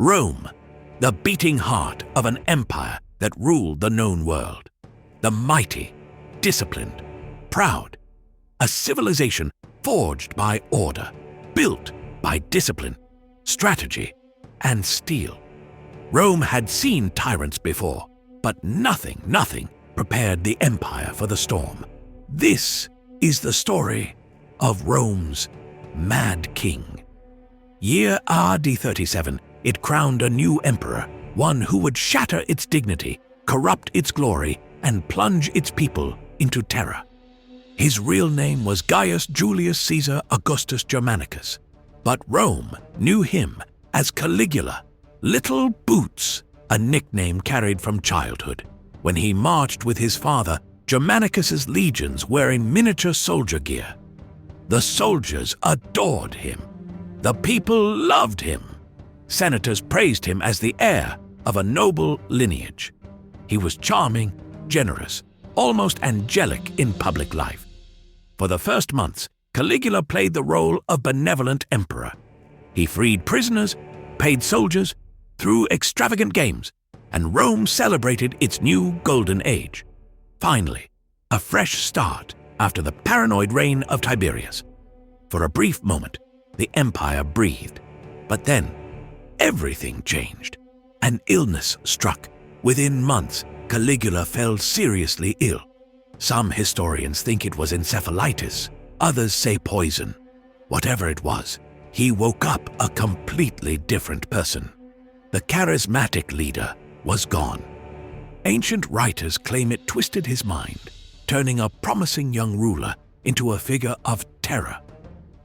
Rome, the beating heart of an empire that ruled the known world. The mighty, disciplined, proud. A civilization forged by order, built by discipline, strategy, and steel. Rome had seen tyrants before, but nothing prepared the empire for the storm. This is the story of Rome's Mad King. Year AD 37, it crowned a new emperor, one who would shatter its dignity, corrupt its glory, and plunge its people into terror. His real name was Gaius Julius Caesar Augustus Germanicus, but Rome knew him as Caligula, Little Boots, a nickname carried from childhood, when he marched with his father Germanicus's legions wearing miniature soldier gear. The soldiers adored him. The people loved him. Senators praised him as the heir of a noble lineage. He was charming, generous, almost angelic in public life. For the first months, Caligula played the role of benevolent emperor. He freed prisoners, paid soldiers, threw extravagant games, and Rome celebrated its new golden age. Finally, a fresh start after the paranoid reign of Tiberius. For a brief moment, the empire breathed. But then, everything changed. An illness struck. Within months, Caligula fell seriously ill. Some historians think it was encephalitis, others say poison. Whatever it was, he woke up a completely different person. The charismatic leader was gone. Ancient writers claim it twisted his mind, turning a promising young ruler into a figure of terror.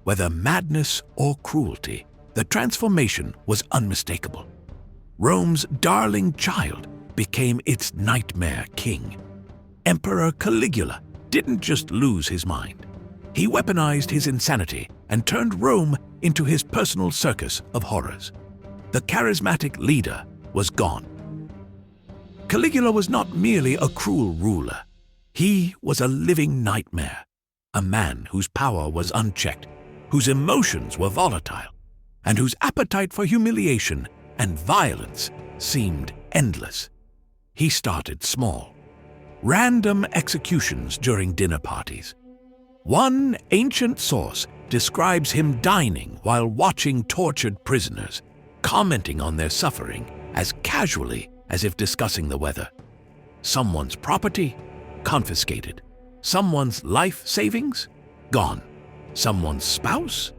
Whether madness or cruelty, the transformation was unmistakable. Rome's darling child became its nightmare king. Emperor Caligula didn't just lose his mind. He weaponized his insanity and turned Rome into his personal circus of horrors. The charismatic leader was gone. Caligula was not merely a cruel ruler. He was a living nightmare, a man whose power was unchecked, whose emotions were volatile, and whose appetite for humiliation and violence seemed endless. He started small. Random executions during dinner parties. One ancient source describes him dining while watching tortured prisoners, commenting on their suffering as casually as if discussing the weather. Someone's property? Confiscated. Someone's life savings? Gone. Someone's spouse?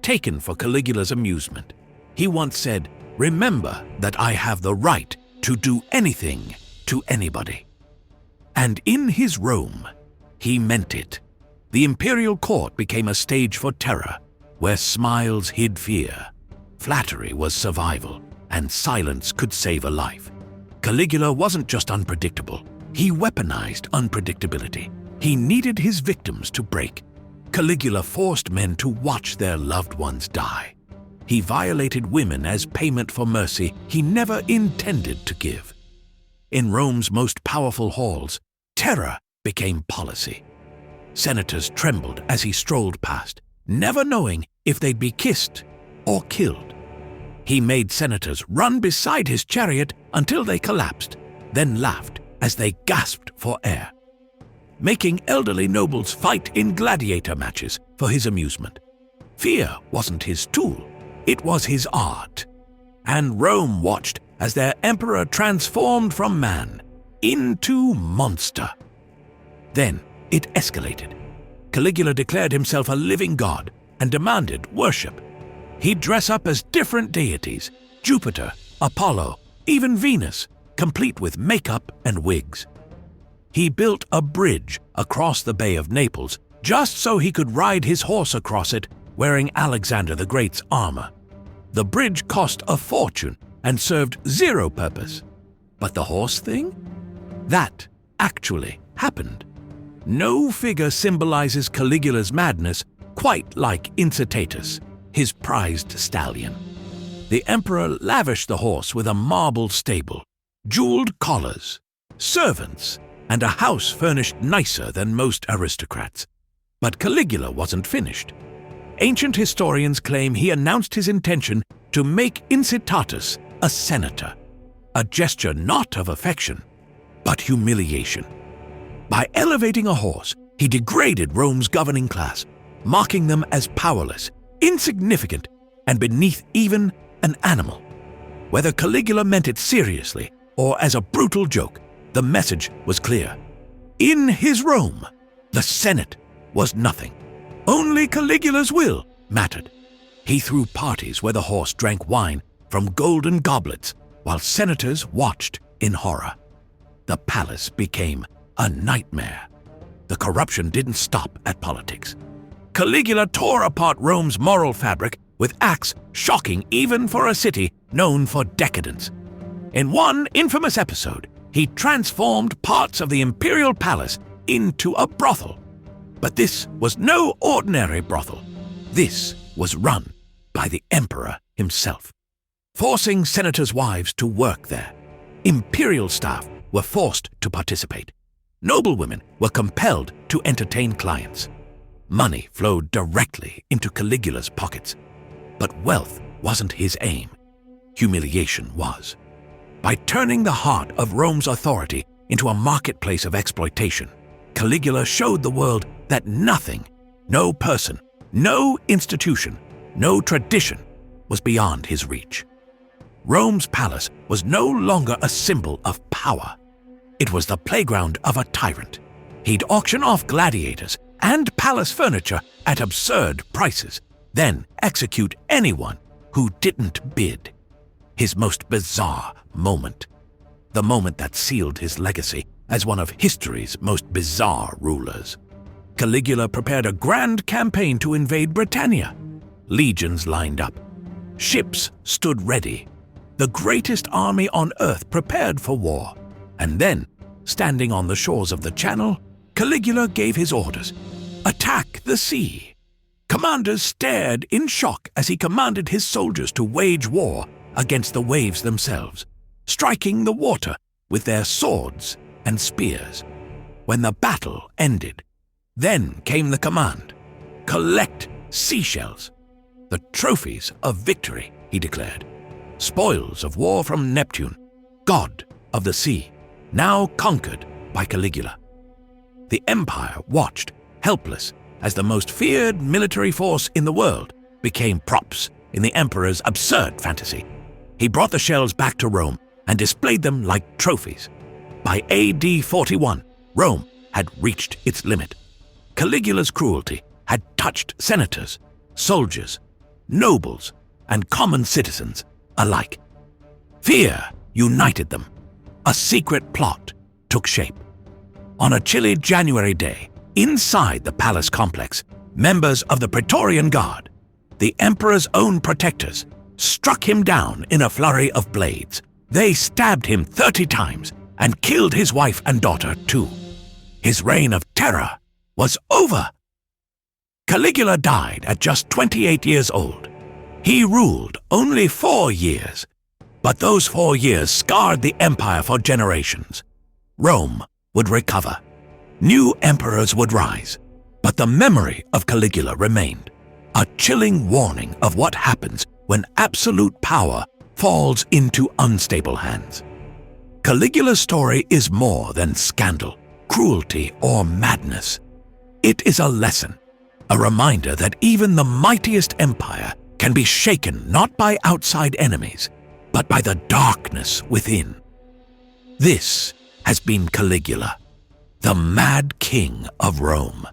Taken for Caligula's amusement. He once said, "Remember that I have the right to do anything to anybody." And in his Rome, he meant it. The imperial court became a stage for terror, where smiles hid fear, flattery was survival, and silence could save a life. Caligula wasn't just unpredictable, he weaponized unpredictability. He needed his victims to break. Caligula forced men to watch their loved ones die. He violated women as payment for mercy he never intended to give. In Rome's most powerful halls, terror became policy. Senators trembled as he strolled past, never knowing if they'd be kissed or killed. He made senators run beside his chariot until they collapsed, then laughed as they gasped for air, making elderly nobles fight in gladiator matches for his amusement. Fear wasn't his tool, it was his art. And Rome watched as their emperor transformed from man into monster. Then it escalated. Caligula declared himself a living god and demanded worship. He'd dress up as different deities, Jupiter, Apollo, even Venus, complete with makeup and wigs. He built a bridge across the Bay of Naples just so he could ride his horse across it wearing Alexander the Great's armor. The bridge cost a fortune and served zero purpose. But the horse thing? That actually happened. No figure symbolizes Caligula's madness quite like Incitatus, his prized stallion. The emperor lavished the horse with a marble stable, jeweled collars, servants, and a house furnished nicer than most aristocrats. But Caligula wasn't finished. Ancient historians claim he announced his intention to make Incitatus a senator, a gesture not of affection, but humiliation. By elevating a horse, he degraded Rome's governing class, marking them as powerless, insignificant, and beneath even an animal. Whether Caligula meant it seriously or as a brutal joke, the message was clear. In his Rome, the Senate was nothing. Only Caligula's will mattered. He threw parties where the horse drank wine from golden goblets while senators watched in horror. The palace became a nightmare. The corruption didn't stop at politics. Caligula tore apart Rome's moral fabric with acts shocking even for a city known for decadence. In one infamous episode, he transformed parts of the imperial palace into a brothel. But this was no ordinary brothel. This was run by the emperor himself, forcing senators' wives to work there. Imperial staff were forced to participate. Noblewomen were compelled to entertain clients. Money flowed directly into Caligula's pockets. But wealth wasn't his aim. Humiliation was. By turning the heart of Rome's authority into a marketplace of exploitation, Caligula showed the world that nothing, no person, no institution, no tradition was beyond his reach. Rome's palace was no longer a symbol of power. It was the playground of a tyrant. He'd auction off gladiators and palace furniture at absurd prices, then execute anyone who didn't bid. His most bizarre moment. The moment that sealed his legacy as one of history's most bizarre rulers. Caligula prepared a grand campaign to invade Britannia. Legions lined up. Ships stood ready. The greatest army on earth prepared for war. And then, standing on the shores of the Channel, Caligula gave his orders. Attack the sea. Commanders stared in shock as he commanded his soldiers to wage war against the waves themselves, striking the water with their swords and spears. When the battle ended, then came the command. Collect seashells, the trophies of victory, he declared. Spoils of war from Neptune, god of the sea, now conquered by Caligula. The empire watched, helpless, as the most feared military force in the world became props in the emperor's absurd fantasy. He brought the shells back to Rome and displayed them like trophies. By AD 41, Rome had reached its limit. Caligula's cruelty had touched senators, soldiers, nobles, and common citizens alike. Fear united them. A secret plot took shape. On a chilly January day, inside the palace complex, members of the Praetorian Guard, the emperor's own protectors, struck him down in a flurry of blades. They stabbed him 30 times and killed his wife and daughter too. His reign of terror was over. Caligula died at just 28 years old. He ruled only 4 years, but those 4 years scarred the empire for generations. Rome would recover. New emperors would rise, but the memory of Caligula remained, a chilling warning of what happens when absolute power falls into unstable hands. Caligula's story is more than scandal, cruelty, or madness. It is a lesson, a reminder that even the mightiest empire can be shaken not by outside enemies, but by the darkness within. This has been Caligula, the Mad King of Rome.